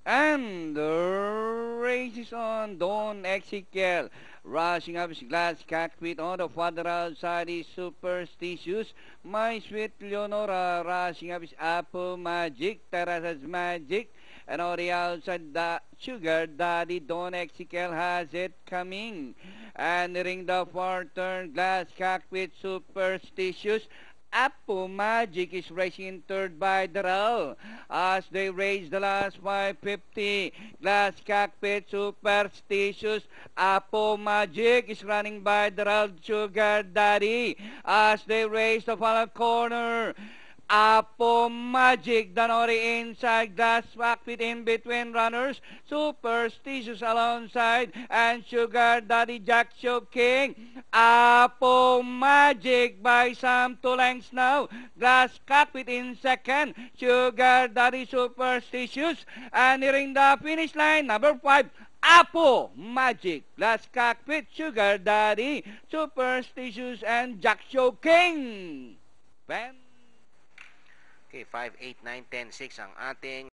And the race is on. Don Ezekiel rushing up his glass cockpit on the federal side is Superstitious. My Sweet Leonora rushing up his Apple Magic. Terrace's Magic. And on the outside, the Sugar Daddy Don Ezekiel has it coming. And nearing the far turn, glass cockpit Superstitious. Apple Magic is racing in third by Daryl as they race the last 550. Glass Cockpit Superstitious. Apple Magic is running by Daryl Sugar Daddy as they race the final corner. Apple Magic, Danori inside, Glass Cockpit in between runners, Superstitious alongside, and Sugar Daddy Jack Show King. Apple Magic by some 2 lengths now. Glass Cockpit in second, Sugar Daddy Superstitious, and nearing the finish line, number 5, Apple Magic, Glass Cockpit, Sugar Daddy, Superstitious, and Jack Show King. Okay, 5, 8, 9, 10, 6 ang ating